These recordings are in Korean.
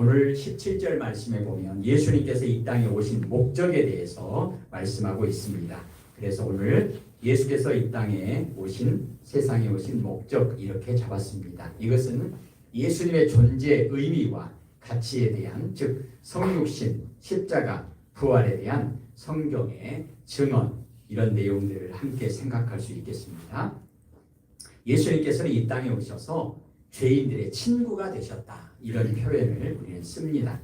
오늘 17절 말씀에 보면 예수님께서 이 땅에 오신 목적에 대해서 말씀하고 있습니다. 그래서 오늘 예수께서 이 땅에 오신, 세상에 오신 목적 이렇게 잡았습니다. 이것은 예수님의 존재 의미와 가치에 대한, 즉 성육신, 십자가, 부활에 대한 성경의 증언, 이런 내용들을 함께 생각할 수 있겠습니다. 예수님께서는 이 땅에 오셔서 죄인들의 친구가 되셨다, 이런 표현을 우리는 씁니다.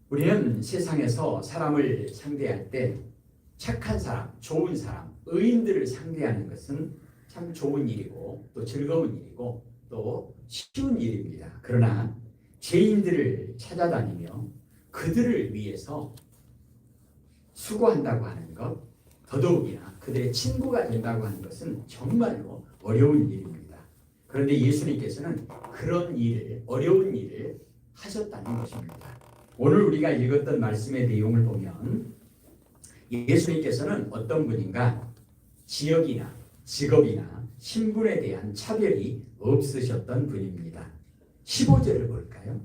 우리는 세상에서 사람을 상대할 때 착한 사람, 좋은 사람, 의인들을 상대하는 것은 참 좋은 일이고 또 즐거운 일이고 또 쉬운 일입니다. 그러나 죄인들을 찾아다니며 그들을 위해서 수고한다고 하는 것, 더더욱이나 그들의 친구가 된다고 하는 것은 정말로 어려운 일입니다. 그런데 예수님께서는 그런 일을, 어려운 일을 하셨다는 것입니다. 오늘 우리가 읽었던 말씀의 내용을 보면 예수님께서는 어떤 분인가? 지역이나 직업이나 신분에 대한 차별이 없으셨던 분입니다. 15절을 볼까요?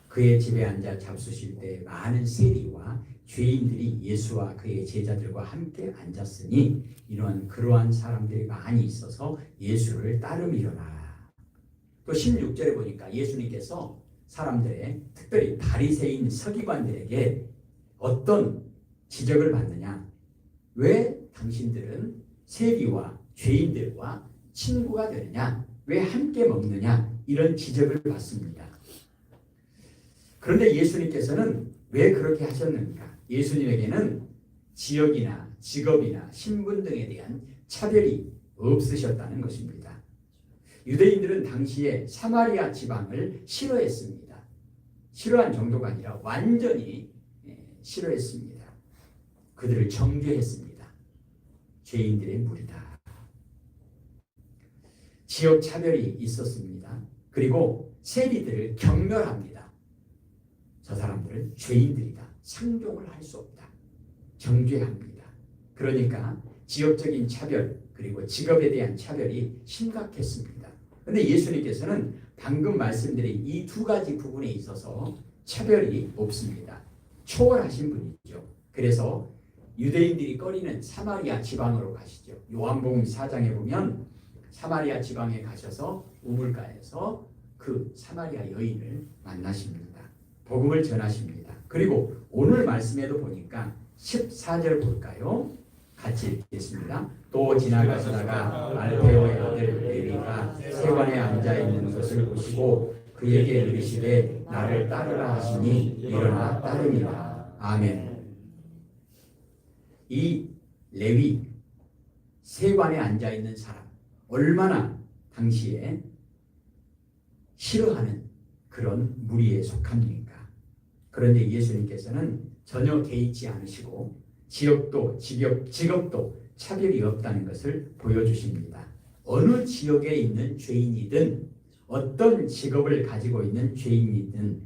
그의 집에 앉아 잡수실 때 많은 세리와 죄인들이 예수와 그의 제자들과 함께 앉았으니 그러한 사람들이 많이 있어서 예수를 따르미로라. 또 16절에 보니까 예수님께서 사람들의, 특별히 바리새인 서기관들에게 어떤 지적을 받느냐? 왜 당신들은 세리와 죄인들과 친구가 되느냐? 왜 함께 먹느냐? 이런 지적을 받습니다. 그런데 예수님께서는 왜 그렇게 하셨는가? 예수님에게는 지역이나 직업이나 신분 등에 대한 차별이 없으셨다는 것입니다. 유대인들은 당시에 사마리아 지방을 싫어했습니다. 싫어한 정도가 아니라 완전히 싫어했습니다. 그들을 정죄했습니다. 죄인들의 무리다. 지역 차별이 있었습니다. 그리고 세리들을 경멸합니다. 저 사람들은 죄인들이다. 상종을 할 수 없다. 정죄합니다. 그러니까 지역적인 차별, 그리고 직업에 대한 차별이 심각했습니다. 그런데 예수님께서는 방금 말씀드린 이 두 가지 부분에 있어서 차별이 없습니다. 초월하신 분이죠. 그래서 유대인들이 꺼리는 사마리아 지방으로 가시죠. 요한복음 4장에 보면 사마리아 지방에 가셔서 우물가에서 그 사마리아 여인을 만나십니다. 복음을 전하십니다. 그리고 오늘 말씀에도 보니까 14절 볼까요? 같이 읽겠습니다. 또 지나가시다가 알페오의 아들 레위가 세관에 앉아있는 것을 보시고 그에게 이르시되 나를 따르라 하시니 일어나 따르니라. 아멘. 이 레위, 세관에 앉아있는 사람, 얼마나 당시에 싫어하는 그런 무리에 속합니까? 그런데 예수님께서는 전혀 개의치 않으시고 지역도 직업도 차별이 없다는 것을 보여주십니다. 어느 지역에 있는 죄인이든 어떤 직업을 가지고 있는 죄인이든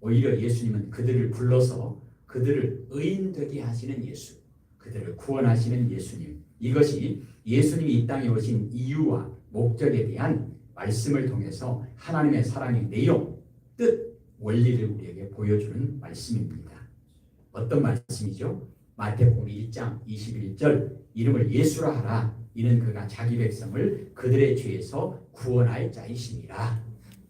오히려 예수님은 그들을 불러서 그들을 의인되게 하시는 예수, 그들을 구원하시는 예수님, 이것이 예수님이 이 땅에 오신 이유와 목적에 대한 말씀을 통해서 하나님의 사랑의 내용, 뜻, 원리를 우리에게 보여주는 말씀입니다. 어떤 말씀이죠? 마태복음 1장 21절 이름을 예수라 하라. 이는 그가 자기 백성을 그들의 죄에서 구원할 자이시니라.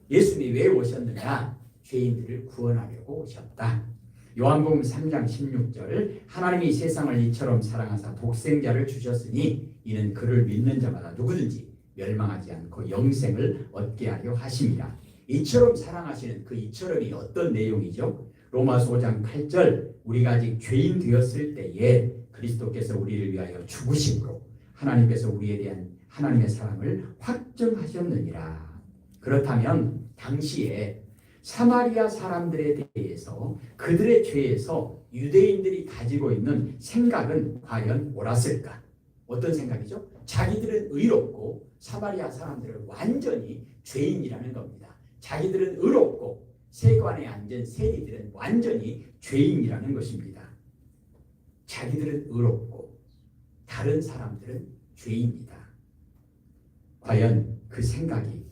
예수님이 왜 오셨느냐? 죄인들을 구원하려고 오셨다. 요한복음 3장 16절 하나님이 세상을 이처럼 사랑하사 독생자를 주셨으니 이는 그를 믿는 자마다 누구든지 멸망하지 않고 영생을 얻게 하려 하심이라. 이처럼 사랑하시는 그 이처럼이 어떤 내용이죠? 로마서 5장 8절 우리가 아직 죄인 되었을 때에 그리스도께서 우리를 위하여 죽으심으로 하나님께서 우리에 대한 하나님의 사랑을 확증하셨느니라. 그렇다면 당시에 사마리아 사람들에 대해서 그들의 죄에서 유대인들이 가지고 있는 생각은 과연 옳았을까? 어떤 생각이죠? 자기들은 의롭고 사마리아 사람들은 완전히 죄인이라는 겁니다. 자기들은 의롭고 세관에 앉은 세리들은 완전히 죄인이라는 것입니다. 자기들은 의롭고 다른 사람들은 죄인이다. 과연 그 생각이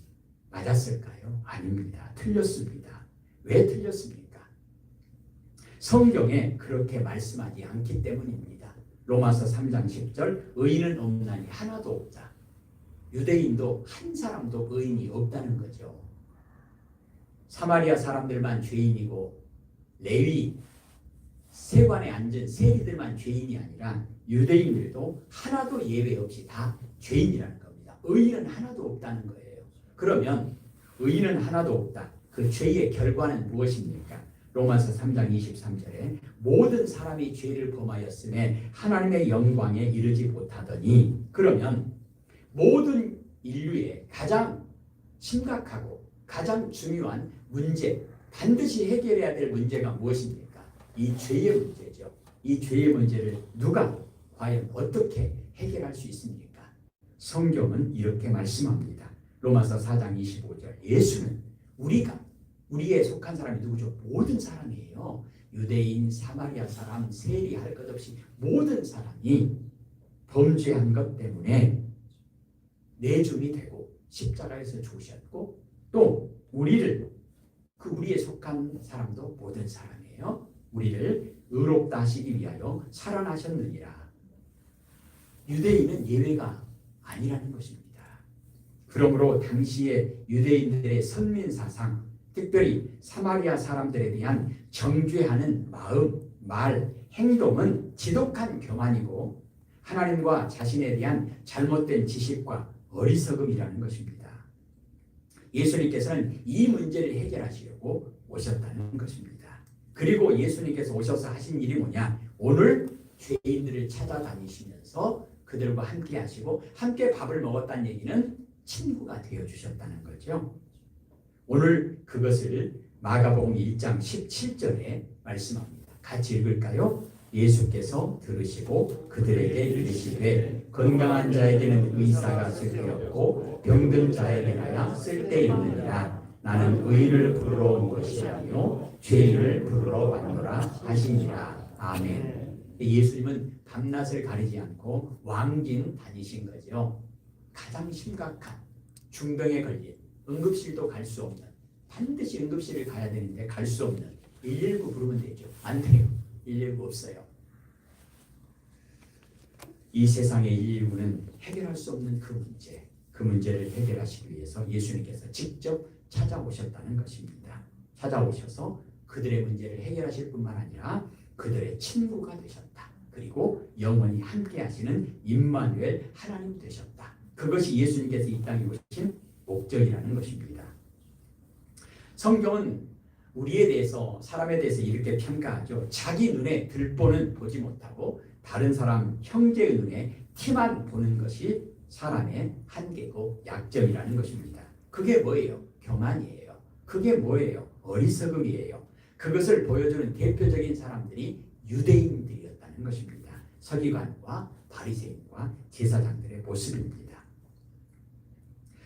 맞았을까요? 아닙니다. 틀렸습니다. 왜 틀렸습니까? 성경에 그렇게 말씀하지 않기 때문입니다. 로마서 3장 10절 의인은 없나니 하나도 없다. 유대인도 한 사람도 의인이 없다는 거죠. 사마리아 사람들만 죄인이고 레위 세관에 앉은 세리들만 죄인이 아니라 유대인들도 하나도 예외 없이 다 죄인이라는 겁니다. 의인은 하나도 없다는 거예요. 그러면 의인은 하나도 없다. 그 죄의 결과는 무엇입니까? 로마서 3장 23절에 모든 사람이 죄를 범하였음에 하나님의 영광에 이르지 못하더니, 그러면 모든 인류의 가장 심각하고 가장 중요한 문제, 반드시 해결해야 될 문제가 무엇입니까? 이 죄의 문제죠. 이 죄의 문제를 누가 과연 어떻게 해결할 수 있습니까? 성경은 이렇게 말씀합니다. 로마서 4장 25절 예수는 우리에 속한 사람이 누구죠? 모든 사람이에요. 유대인, 사마리아 사람, 세리 할 것 없이 모든 사람이 범죄한 것 때문에 내줌이 되고 십자가에서 죽으셨고, 또 우리에 속한 사람도 모든 사람이에요. 우리를 의롭다 하시기 위하여 살아나셨느니라. 유대인은 예외가 아니라는 것입니다. 그러므로 당시의 유대인들의 선민사상, 특별히 사마리아 사람들에 대한 정죄하는 마음, 말, 행동은 지독한 교만이고 하나님과 자신에 대한 잘못된 지식과 어리석음이라는 것입니다. 예수님께서는 이 문제를 해결하시려고 오셨다는 것입니다. 그리고 예수님께서 오셔서 하신 일이 뭐냐? 오늘 죄인들을 찾아다니시면서 그들과 함께 하시고 함께 밥을 먹었다는 얘기는 친구가 되어주셨다는 거죠. 오늘 그것을 마가복음 1장 17절에 말씀합니다. 같이 읽을까요? 예수께서 들으시고 그들에게 이르시되 건강한 자에게는 의사가 쓸데없고 병든 자에게나야 쓸데있느니라. 나는 의인을 부르러 온 것이 아니요 죄인을 부르러 왔노라 하시니라. 아멘. 예수님은 밤낮을 가리지 않고 왕진 다니신 거죠. 가장 심각한 중병에 걸린, 응급실도 갈 수 없는, 반드시 응급실을 가야 되는데 갈 수 없는 119 부르면 되죠. 안 돼요. 119 없어요. 이 세상의 119는 해결할 수 없는 그 문제를 해결하시기 위해서 예수님께서 직접 찾아오셨다는 것입니다. 찾아오셔서 그들의 문제를 해결하실 뿐만 아니라 그들의 친구가 되셨다. 그리고 영원히 함께 하시는 임마누엘 하나님 되셨다. 그것이 예수님께서 이 땅에 오신 목적이라는 것입니다. 성경은 우리에 대해서, 사람에 대해서 이렇게 평가하죠. 자기 눈에 들보는 보지 못하고 다른 사람 형제의 눈에 티만 보는 것이 사람의 한계고 약점이라는 것입니다. 그게 뭐예요? 교만이에요. 그게 뭐예요? 어리석음이에요. 그것을 보여주는 대표적인 사람들이 유대인들이었다는 것입니다. 서기관과 바리새인과 제사장들의 모습입니다.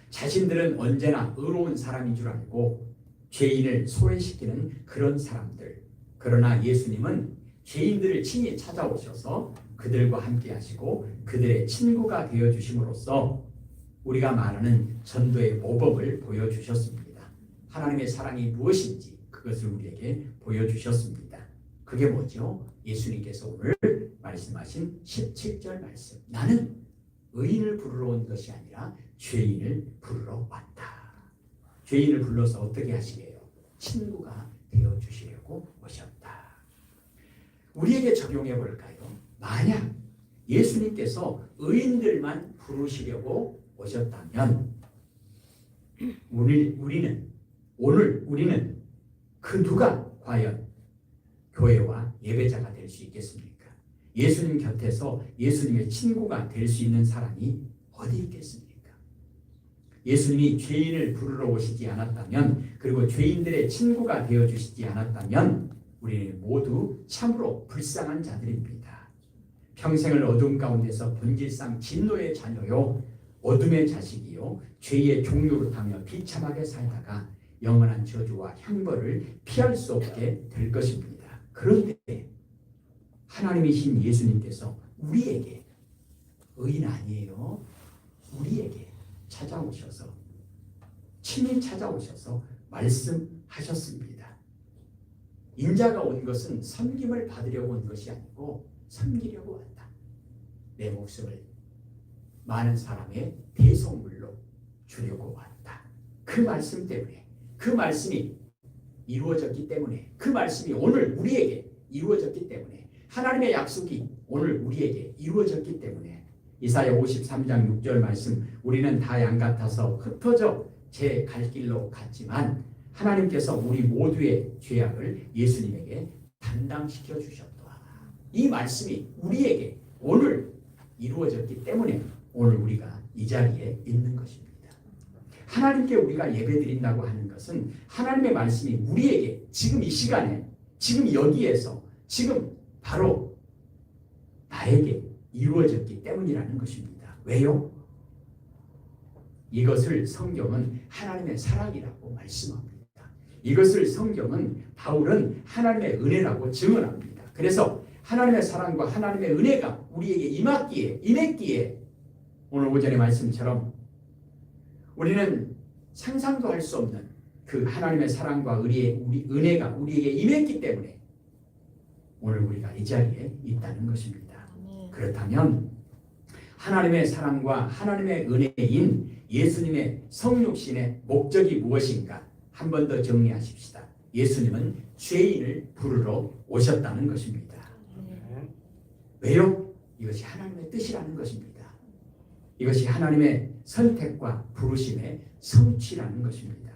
자신들은 언제나 의로운 사람인 줄 알고 죄인을 소외시키는 그런 사람들. 그러나 예수님은 죄인들을 친히 찾아오셔서 그들과 함께 하시고 그들의 친구가 되어주심으로써 우리가 말하는 전도의 모범을 보여주셨습니다. 하나님의 사랑이 무엇인지 그것을 우리에게 보여주셨습니다. 그게 뭐죠? 예수님께서 오늘 말씀하신 17절 말씀. 나는 의인을 부르러 온 것이 아니라 죄인을 부르러 왔다. 죄인을 불러서 어떻게 하시게요? 친구가 되어주시려고 오셨다. 우리에게 적용해 볼까요? 만약 예수님께서 의인들만 부르시려고 오셨다면 오늘 우리는 그 누가 과연 교회와 예배자가 될 수 있겠습니까? 예수님 곁에서 예수님의 친구가 될 수 있는 사람이 어디 있겠습니까? 예수님이 죄인을 부르러 오시지 않았다면, 그리고 죄인들의 친구가 되어주시지 않았다면 우리는 모두 참으로 불쌍한 자들입니다. 평생을 어둠 가운데서 본질상 진노의 자녀요 어둠의 자식이요 죄의 종류로 타며 비참하게 살다가 영원한 저주와 형벌을 피할 수 없게 될 것입니다. 그런데 하나님이신 예수님께서 우리에게, 의인 아니에요, 우리에게 찾아오셔서 친히 찾아오셔서 말씀하셨습니다. 인자가 온 것은 섬김을 받으려고 온 것이 아니고 섬기려고 왔다. 내 목숨을 많은 사람의 대속물로 주려고 왔다. 그 말씀 때문에, 그 말씀이 이루어졌기 때문에, 그 말씀이 오늘 우리에게 이루어졌기 때문에, 하나님의 약속이 오늘 우리에게 이루어졌기 때문에, 이사야 53장 6절 말씀, 우리는 다 양 같아서 흩어져 제 갈 길로 갔지만 하나님께서 우리 모두의 죄악을 예수님에게 담당시켜 주셨다. 이 말씀이 우리에게 오늘 이루어졌기 때문에 오늘 우리가 이 자리에 있는 것입니다. 하나님께 우리가 예배드린다고 하는 것은 하나님의 말씀이 우리에게 지금 이 시간에, 지금 여기에서, 지금 바로 나에게 이루어졌기 때문이라는 것입니다. 왜요? 이것을 성경은 하나님의 사랑이라고 말씀합니다. 이것을 성경은 바울은 하나님의 은혜라고 증언합니다. 그래서 하나님의 사랑과 하나님의 은혜가 우리에게 임했기에 오늘 오전의 말씀처럼 우리는 상상도 할 수 없는 그 하나님의 사랑과 은혜가 우리에게 임했기 때문에 오늘 우리가 이 자리에 있다는 것입니다. 그렇다면 하나님의 사랑과 하나님의 은혜인 예수님의 성육신의 목적이 무엇인가? 한 번 더 정리하십시다. 예수님은 죄인을 부르러 오셨다는 것입니다. 왜요? 이것이 하나님의 뜻이라는 것입니다. 이것이 하나님의 선택과 부르심의 성취라는 것입니다.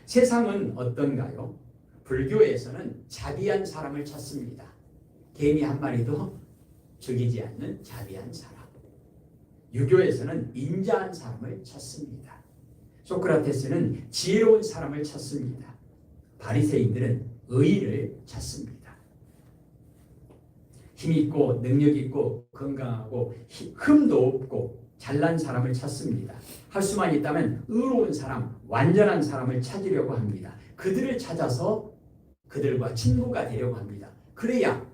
세상은 어떤가요? 불교에서는 자비한 사람을 찾습니다. 개미 한 마리도 죽이지 않는 자비한 사람. 유교에서는 인자한 사람을 찾습니다. 소크라테스는 지혜로운 사람을 찾습니다. 바리새인들은 의인을 찾습니다. 힘있고 능력있고 건강하고 흠도 없고 잘난 사람을 찾습니다. 할 수만 있다면 의로운 사람, 완전한 사람을 찾으려고 합니다. 그들을 찾아서 그들과 친구가 되려고 합니다. 그래야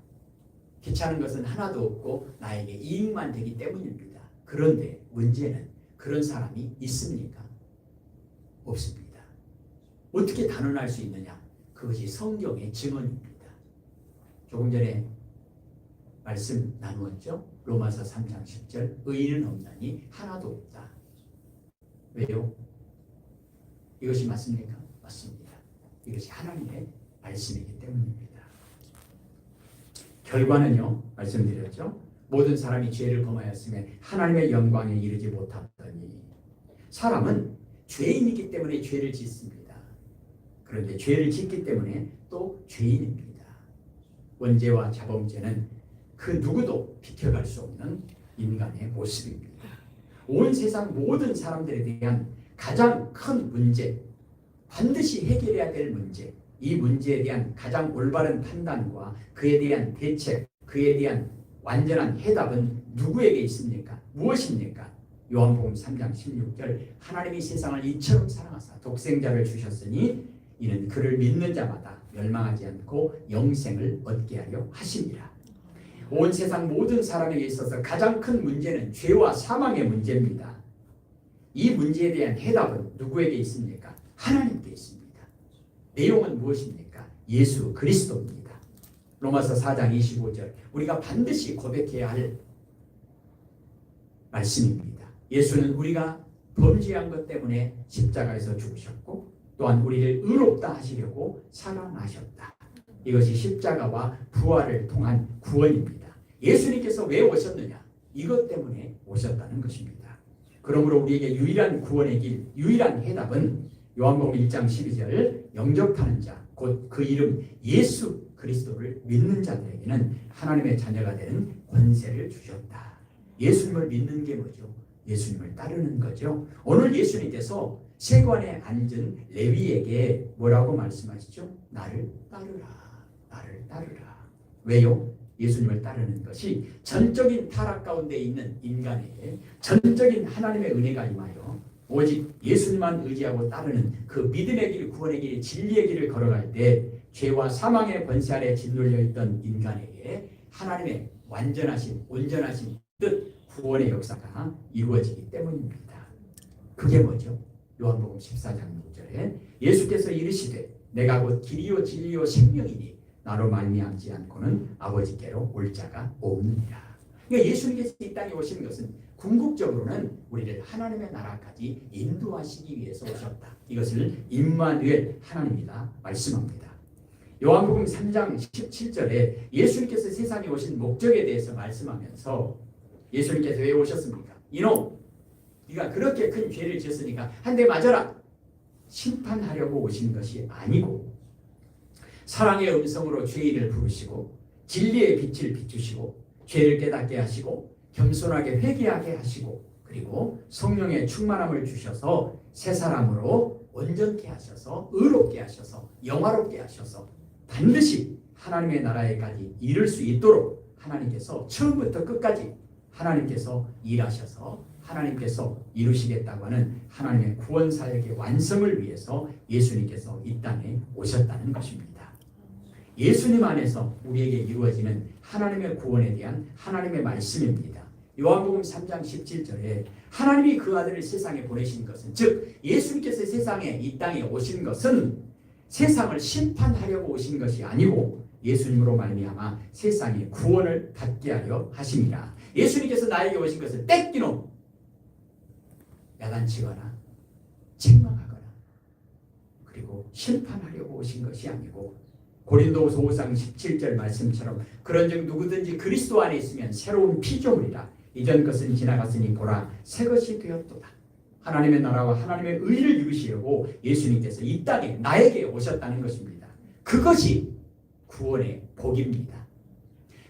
귀찮은 것은 하나도 없고 나에게 이익만 되기 때문입니다. 그런데 문제는 그런 사람이 있습니까? 없습니다. 어떻게 단언할 수 있느냐? 그것이 성경의 증언입니다. 조금 전에 말씀 나누었죠? 로마서 3장 10절 의인은 없나니 하나도 없다. 왜요? 이것이 맞습니까? 맞습니다. 이것이 하나님의 말씀이기 때문입니다. 결과는요, 말씀드렸죠? 모든 사람이 죄를 범하였으면 하나님의 영광에 이르지 못하더니 사람은 죄인이기 때문에 죄를 짓습니다. 그런데 죄를 짓기 때문에 또 죄인입니다. 원죄와 자범죄는 그 누구도 비켜갈 수 없는 인간의 모습입니다. 온 세상 모든 사람들에 대한 가장 큰 문제, 반드시 해결해야 될 문제, 이 문제에 대한 가장 올바른 판단과 그에 대한 대책, 그에 대한 완전한 해답은 누구에게 있습니까? 무엇입니까? 요한복음 3장 16절 하나님이 세상을 이처럼 사랑하사 독생자를 주셨으니 이는 그를 믿는 자마다 멸망하지 않고 영생을 얻게 하려 하심이라. 온 세상 모든 사람에게 있어서 가장 큰 문제는 죄와 사망의 문제입니다. 이 문제에 대한 해답은 누구에게 있습니까? 하나님께 있습니다. 내용은 무엇입니까? 예수 그리스도입니다. 로마서 4장 25절 우리가 반드시 고백해야 할 말씀입니다. 예수는 우리가 범죄한 것 때문에 십자가에서 죽으셨고 또한 우리를 의롭다 하시려고 살아나셨다. 이것이 십자가와 부활을 통한 구원입니다. 예수님께서 왜 오셨느냐? 이것 때문에 오셨다는 것입니다. 그러므로 우리에게 유일한 구원의 길, 유일한 해답은 요한복음 1장 12절 영접하는 자, 곧 그 이름 예수 그리스도를 믿는 자들에게는 하나님의 자녀가 되는 권세를 주셨다. 예수님을 믿는 게 뭐죠? 예수님을 따르는 거죠. 오늘 예수님께서 세관에 앉은 레위에게 뭐라고 말씀하시죠? 나를 따르라. 나를 따르라. 왜요? 예수님을 따르는 것이 전적인 타락 가운데 있는 인간에게 전적인 하나님의 은혜가 임하여 오직 예수님만 의지하고 따르는 그 믿음의 길, 구원의 길, 진리의 길을 걸어갈 때 죄와 사망의 권세 아래 짓눌려 있던 인간에게 하나님의 완전하신, 온전하신 뜻, 구원의 역사가 이루어지기 때문입니다. 그게 뭐죠? 요한복음 14장 6절에 예수께서 이르시되 내가 곧 길이요 진리요 생명이니 나로 말미암지 않고는 아버지께로 올 자가 없느니라. 그러니까 예수님께서 이 땅에 오신 것은 궁극적으로는 우리를 하나님의 나라까지 인도하시기 위해서 오셨다. 이것을 임마누엘 하나님이다 말씀합니다. 요한복음 3장 17절에 예수님께서 세상에 오신 목적에 대해서 말씀하면서 예수님께서 왜 오셨습니까? 이놈, 네가 그렇게 큰 죄를 지었으니까 한 대 맞아라. 심판하려고 오신 것이 아니고 사랑의 음성으로 죄인을 부르시고 진리의 빛을 비추시고 죄를 깨닫게 하시고 겸손하게 회개하게 하시고 그리고 성령의 충만함을 주셔서 새 사람으로 온전케 하셔서 의롭게 하셔서 영화롭게 하셔서 반드시 하나님의 나라에까지 이를 수 있도록 하나님께서 처음부터 끝까지 하나님께서 일하셔서 하나님께서 이루시겠다고 하는 하나님의 구원 사역의 완성을 위해서 예수님께서 이 땅에 오셨다는 것입니다. 예수님 안에서 우리에게 이루어지는 하나님의 구원에 대한 하나님의 말씀입니다. 요한복음 3장 17절에 하나님이 그 아들을 세상에 보내신 것은 즉 예수님께서 세상에 이 땅에 오신 것은 세상을 심판하려고 오신 것이 아니고 예수님으로 말미암아 세상의 구원을 받게 하려 하심이라. 예수님께서 나에게 오신 것은 떼끼노 야단치거나 책망하거나 그리고 심판하려고 오신 것이 아니고 고린도후서 5장 17절 말씀처럼 그런즉 누구든지 그리스도 안에 있으면 새로운 피조물이라 이전 것은 지나갔으니 보라 새 것이 되었도다. 하나님의 나라와 하나님의 의를 이루시려고 예수님께서 이 땅에 나에게 오셨다는 것입니다. 그것이 구원의 복입니다.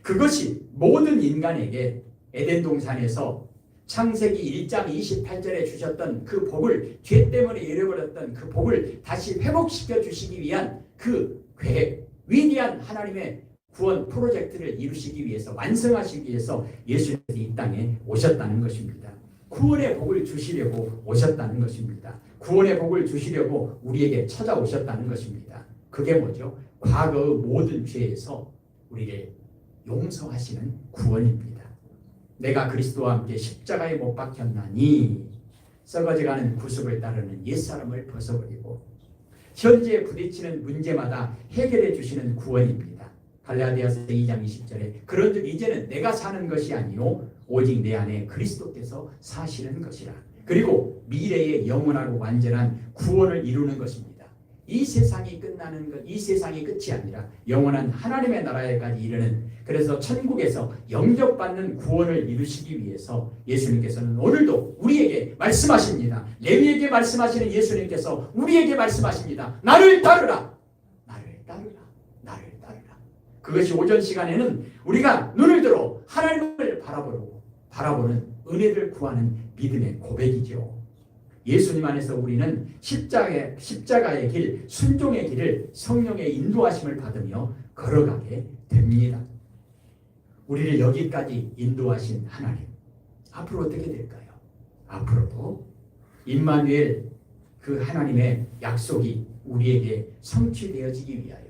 그것이 모든 인간에게 에덴 동산에서 창세기 1장 28절에 주셨던 그 복을 죄 때문에 잃어버렸던 그 복을 다시 회복시켜 주시기 위한 그 계획 위대한 하나님의 구원 프로젝트를 이루시기 위해서 완성하시기 위해서 예수님이 이 땅에 오셨다는 것입니다. 구원의 복을 주시려고 오셨다는 것입니다. 구원의 복을 주시려고 우리에게 찾아오셨다는 것입니다. 그게 뭐죠? 과거의 모든 죄에서 우리를 용서하시는 구원입니다. 내가 그리스도와 함께 십자가에 못 박혔나니 썩어져가는 구속을 따르는 옛사람을 벗어버리고 현재 부딪히는 문제마다 해결해 주시는 구원입니다. 갈라디아서 2장 20절에 그런즉 이제는 내가 사는 것이 아니요 오직 내 안에 그리스도께서 사시는 것이라. 그리고 미래의 영원하고 완전한 구원을 이루는 것입니다. 이 세상이 끝나는 것, 이 세상이 끝이 아니라 영원한 하나님의 나라에까지 이르는 그래서 천국에서 영접받는 구원을 이루시기 위해서 예수님께서는 오늘도 우리에게 말씀하십니다. 레위에게 말씀하시는 예수님께서 우리에게 말씀하십니다. 나를 따르라. 나를 따르라. 나를 따르라. 그것이 오전 시간에는 우리가 눈을 들어 하나님을 바라보는 은혜를 구하는 믿음의 고백이죠. 예수님 안에서 우리는 십자가의 길, 순종의 길을 성령의 인도하심을 받으며 걸어가게 됩니다. 우리를 여기까지 인도하신 하나님, 앞으로 어떻게 될까요? 앞으로도 임마누엘 그 하나님의 약속이 우리에게 성취되어지기 위하여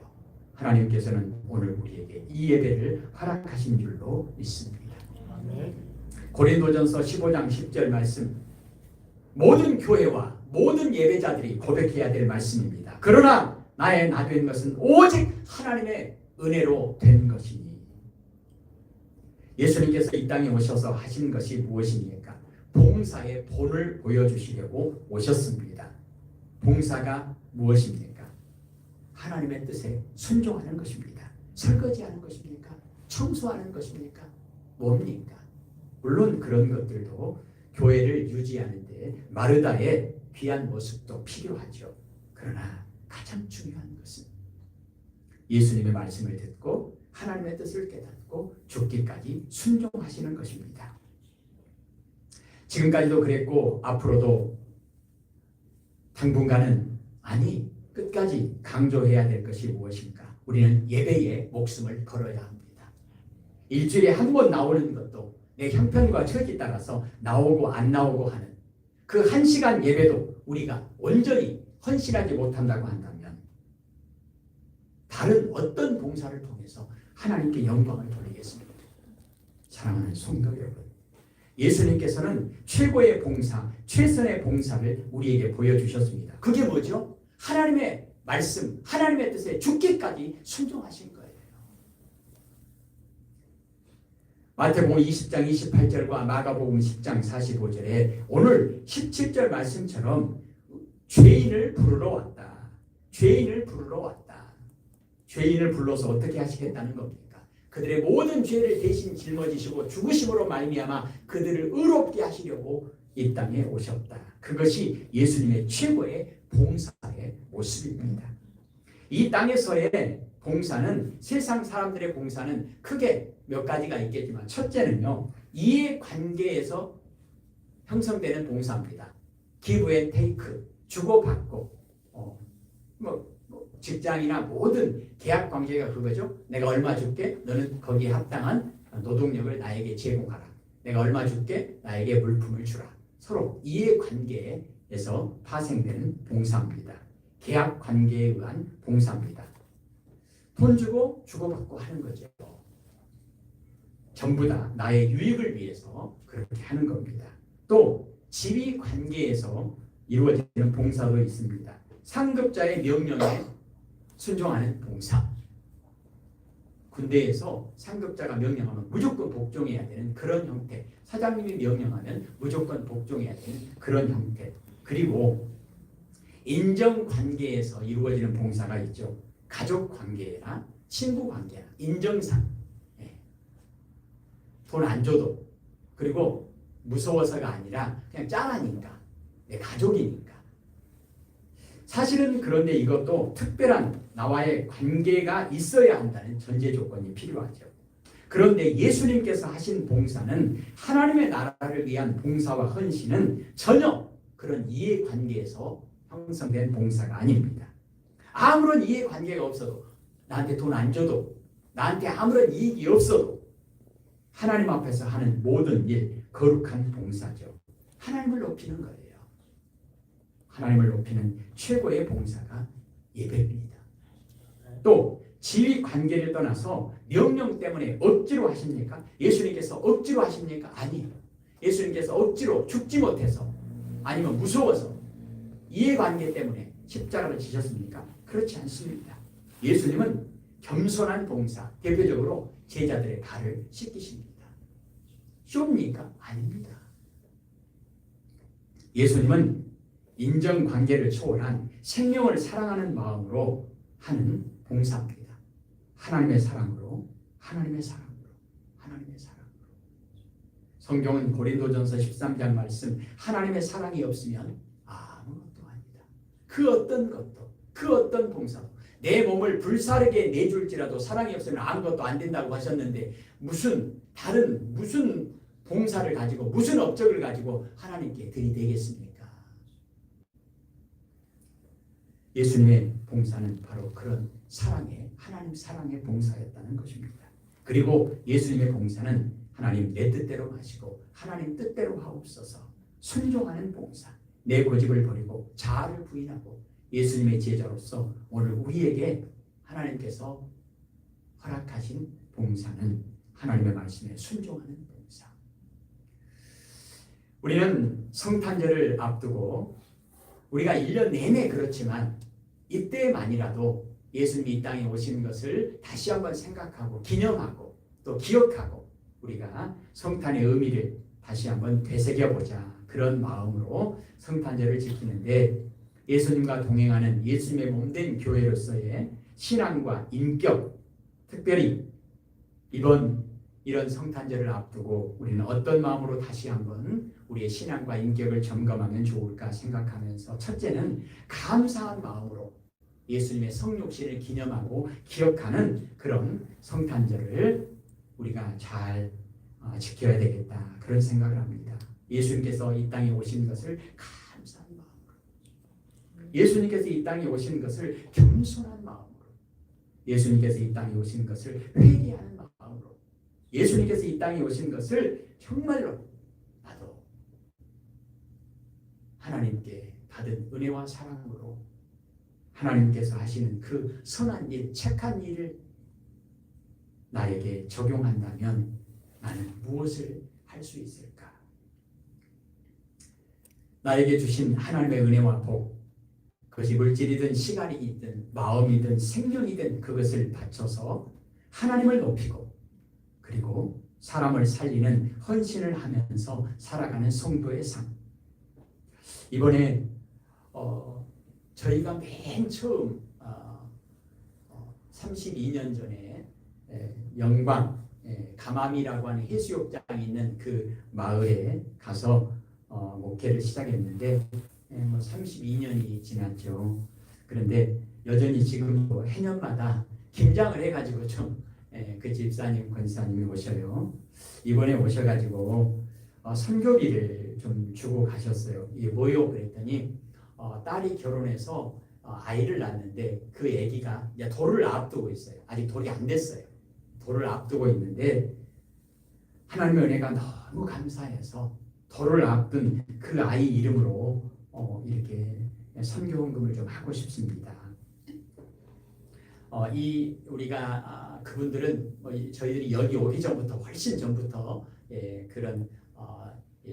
하나님께서는 오늘 우리에게 이 예배를 허락하신 줄로 믿습니다. 고린도전서 15장 10절 말씀 모든 교회와 모든 예배자들이 고백해야 될 말씀입니다. 그러나 나의 나 된 것은 오직 하나님의 은혜로 된 것이니 예수님께서 이 땅에 오셔서 하신 것이 무엇입니까? 봉사의 본을 보여주시려고 오셨습니다. 봉사가 무엇입니까? 하나님의 뜻에 순종하는 것입니다. 설거지하는 것입니까? 청소하는 것입니까? 뭡니까? 물론 그런 것들도 교회를 유지하는 데 마르다의 귀한 모습도 필요하죠. 그러나 가장 중요한 것은 예수님의 말씀을 듣고 하나님의 뜻을 깨닫고 죽기까지 순종하시는 것입니다. 지금까지도 그랬고 앞으로도 당분간은 아니 끝까지 강조해야 될 것이 무엇인가? 우리는 예배에 목숨을 걸어야 합니다. 일주일에 한 번 나오는 것도 내 형편과 처지에 따라서 나오고 안 나오고 하는 그 1시간 예배도 우리가 온전히 헌신하지 못한다고 한다면 다른 어떤 봉사를 통해서 하나님께 영광을 돌리겠습니다. 사랑하는 성도 여러분, 예수님께서는 최고의 봉사, 최선의 봉사를 우리에게 보여주셨습니다. 그게 뭐죠? 하나님의 말씀, 하나님의 뜻에 죽기까지 순종하신 거예요. 마태복음 20장 28절과 마가복음 10장 45절에 오늘 17절 말씀처럼 죄인을 부르러 왔다. 죄인을 부르러 왔다. 죄인을 불러서 어떻게 하시겠다는 겁니까? 그들의 모든 죄를 대신 짊어지시고 죽으심으로 말미암아 그들을 의롭게 하시려고 이 땅에 오셨다. 그것이 예수님의 최고의 봉사의 모습입니다. 이 땅에서의 봉사는, 세상 사람들의 봉사는 크게 몇 가지가 있겠지만, 첫째는요, 이해관계에서 형성되는 봉사입니다. give and take, 주고받고, 직장이나 모든 계약 관계가 그거죠. 내가 얼마 줄게, 너는 거기에 합당한 노동력을 나에게 제공하라. 내가 얼마 줄게, 나에게 물품을 주라. 서로 이해관계에서 파생되는 봉사입니다. 계약 관계에 의한 봉사입니다. 돈 주고 주고받고 하는 거죠. 전부 다 나의 유익을 위해서 그렇게 하는 겁니다. 또 지위 관계에서 이루어지는 봉사도 있습니다. 상급자의 명령에 순종하는 봉사. 군대에서 상급자가 명령하면 무조건 복종해야 되는 그런 형태. 사장님이 명령하면 무조건 복종해야 되는 그런 형태. 그리고 인정관계에서 이루어지는 봉사가 있죠. 가족관계나 친구관계나 인정상. 돈 안 줘도, 그리고 무서워서가 아니라 그냥 짠하니까, 내 가족이니까. 사실은 그런데 이것도 특별한 나와의 관계가 있어야 한다는 전제 조건이 필요하죠. 그런데 예수님께서 하신 봉사는, 하나님의 나라를 위한 봉사와 헌신은 전혀 그런 이해관계에서 형성된 봉사가 아닙니다. 아무런 이해관계가 없어도, 나한테 돈 안 줘도, 나한테 아무런 이익이 없어도 하나님 앞에서 하는 모든 일, 거룩한 봉사죠. 하나님을 높이는 거예요. 하나님을 높이는 최고의 봉사가 예배입니다. 또 지위 관계를 떠나서 명령 때문에 억지로 하십니까? 예수님께서 억지로 하십니까? 아니에요. 예수님께서 억지로 죽지 못해서, 아니면 무서워서, 이해관계 때문에 십자가를 지셨습니까? 그렇지 않습니다. 예수님은 겸손한 봉사, 대표적으로 제자들의 발을 씻기십니다. 쇼입니까? 아닙니다. 예수님은 인정관계를 초월한 생명을 사랑하는 마음으로 하는 봉사입니다. 하나님의 사랑으로, 하나님의 사랑으로, 하나님의 사랑으로. 성경은 고린도전서 13장 말씀, 하나님의 사랑이 없으면 아무것도 아니다. 그 어떤 것도, 그 어떤 봉사도, 내 몸을 불사르게 내줄지라도 사랑이 없으면 아무것도 안 된다고 하셨는데, 무슨 봉사를 가지고, 무슨 업적을 가지고 하나님께 들이대겠습니까? 예수님의 봉사는 바로 그런 사랑의, 하나님 사랑의 봉사였다는 것입니다. 그리고 예수님의 봉사는 하나님 내 뜻대로 하시고 하나님 뜻대로 하옵소서, 순종하는 봉사, 내 고집을 버리고 자아를 부인하고 예수님의 제자로서 오늘 우리에게 하나님께서 허락하신 봉사는 하나님의 말씀에 순종하는 봉사. 우리는 성탄절을 앞두고 우리가 1년 내내 그렇지만 이때만이라도 예수님이 이 땅에 오시는 것을 다시 한번 생각하고 기념하고 또 기억하고 우리가 성탄의 의미를 다시 한번 되새겨보자, 그런 마음으로 성탄절을 지키는데, 예수님과 동행하는 예수님의 몸된 교회로서의 신앙과 인격, 특별히 이런 성탄절을 앞두고 우리는 어떤 마음으로 다시 한번 우리의 신앙과 인격을 점검하면 좋을까 생각하면서, 첫째는 감사한 마음으로 예수님의 성육신을 기념하고 기억하는 그런 성탄절을 우리가 잘 지켜야 되겠다, 그런 생각을 합니다. 예수님께서 이 땅에 오신 것을 감사한 마음으로, 예수님께서 이 땅에 오신 것을 겸손한 마음으로, 예수님께서 이 땅에 오신 것을 회개하는 마음으로, 예수님께서 이 땅에 오신 것을 정말로 나도 하나님께 받은 은혜와 사랑으로 하나님께서 하시는 그 선한 일, 착한 일을 나에게 적용한다면 나는 무엇을 할 수 있을까? 나에게 주신 하나님의 은혜와 복, 그것이 물질이든 시간이든 마음이든 생명이든 그것을 바쳐서 하나님을 높이고 그리고 사람을 살리는 헌신을 하면서 살아가는 성도의 삶. 이번에 저희가 맨 처음 32년 전에 영광 가마미라고 하는 해수욕장이 있는 그 마을에 가서 목회를 시작했는데 32년이 지났죠. 그런데 여전히 지금도 해년마다 김장을 해가지고 좀 그 집사님 권사님이 오셔요. 이번에 오셔가지고 선교비를 좀 주고 가셨어요. 이게 뭐요? 그랬더니 딸이 결혼해서 아이를 낳았는데 그 아기가 이제 돌을 앞두고 있어요. 아직 돌이 안 됐어요. 돌을 앞두고 있는데 하나님의 은혜가 너무 감사해서 돌을 앞둔 그 아이 이름으로 이렇게 선교헌금을 좀 하고 싶습니다. 우리가 그분들은 저희들이 여기 오기 전부터 훨씬 전부터 그런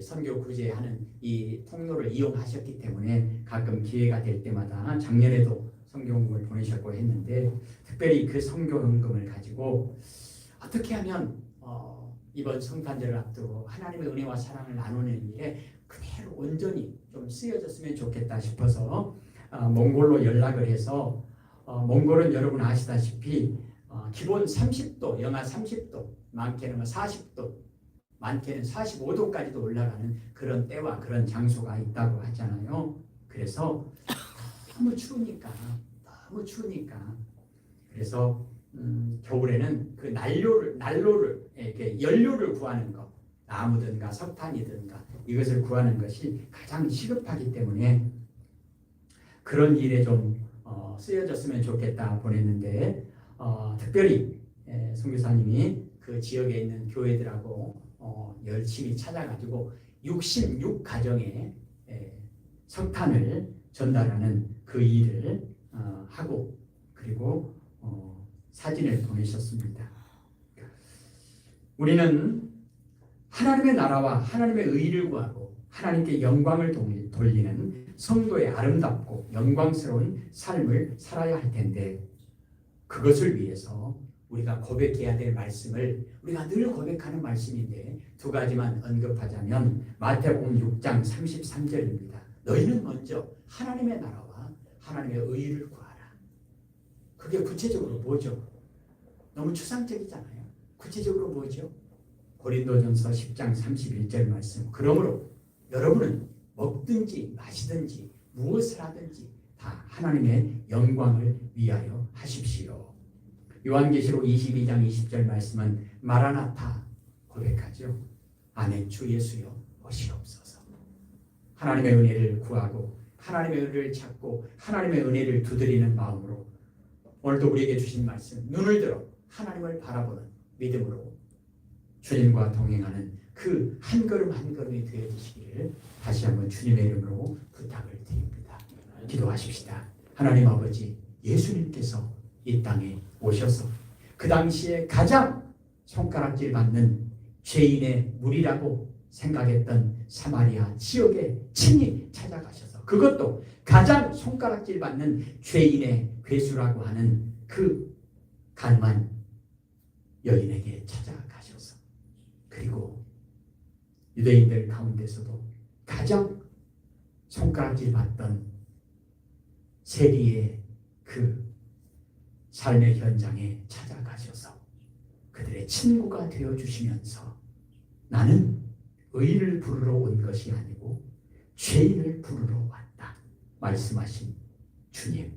선교 구제하는 이 통로를 이용하셨기 때문에 가끔 기회가 될 때마다 작년에도 선교헌금을 보내셨고 했는데 특별히 그 선교헌금을 가지고 어떻게 하면 이번 성탄절을 앞두고 하나님의 은혜와 사랑을 나누는 일에 그대로 온전히 좀 쓰여졌으면 좋겠다 싶어서 몽골로 연락을 해서 몽골은 여러분 아시다시피 기본 30도, 영하 30도, 많게는 40도, 많게는 45도까지도 올라가는 그런 때와 그런 장소가 있다고 하잖아요. 그래서 너무 추우니까 그래서 겨울에는 그 난로를 이렇게 연료를 구하는 것, 나무든가 석탄이든가 이것을 구하는 것이 가장 시급하기 때문에 그런 일에 좀 쓰여졌으면 좋겠다 보냈는데 특별히 선교사님이 그 지역에 있는 교회들하고 열심히 찾아가지고 66가정에 석탄을 전달하는 그 일을 하고 그리고 사진을 보내셨습니다. 우리는 하나님의 나라와 하나님의 의를 구하고 하나님께 영광을 돌리는 성도의 아름답고 영광스러운 삶을 살아야 할 텐데 그것을 위해서 우리가 고백해야 될 말씀을 우리가 늘 고백하는 말씀인데 두 가지만 언급하자면 마태복음 6장 33절입니다. 너희는 먼저 하나님의 나라와 하나님의 의를 구하라. 그게 구체적으로 뭐죠? 너무 추상적이잖아요. 구체적으로 뭐죠? 고린도전서 10장 31절 말씀. 그러므로 여러분은 먹든지 마시든지 무엇을 하든지 다 하나님의 영광을 위하여 하십시오. 요한계시록 22장 20절 말씀은 마라나타 고백하죠. 아멘 주 예수여 오시옵소서. 하나님의 은혜를 구하고 하나님의 은혜를 찾고 하나님의 은혜를 두드리는 마음으로 오늘도 우리에게 주신 말씀 눈을 들어 하나님을 바라보는 믿음으로 주님과 동행하는 그 한 걸음 한 걸음이 되어주시기를 다시 한번 주님의 이름으로 부탁을 드립니다. 기도하십시다. 하나님 아버지, 예수님께서 이 땅에 오셔서 그 당시에 가장 손가락질 받는 죄인의 무리라고 생각했던 사마리아 지역에 친히 찾아가셔서 그것도 가장 손가락질 받는 죄인의 괴수라고 하는 그 가늠한 여인에게 찾아가셔서 그리고 유대인들 가운데서도 가장 손가락질 받던 세리의 그 삶의 현장에 찾아가셔서 그들의 친구가 되어주시면서 나는 의를 부르러 온 것이 아니고 죄인을 부르러 왔다 말씀하신 주님,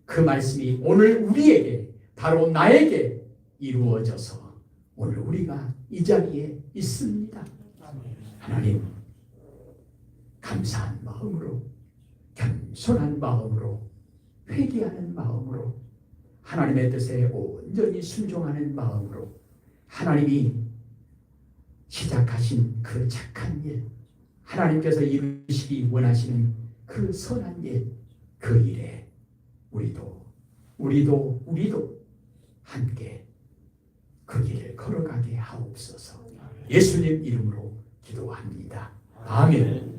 그 말씀이 오늘 우리에게 바로 나에게 이루어져서 오늘 우리가 이 자리에 있습니다. 하나님, 감사한 마음으로 겸손한 마음으로 회개하는 마음으로 하나님의 뜻에 온전히 순종하는 마음으로 하나님이 시작하신 그 착한 일, 하나님께서 이루시기 원하시는 그 선한 일, 그 일에 우리도 함께 그 길을 걸어가게 하옵소서. 예수님 이름으로 기도합니다. 아멘.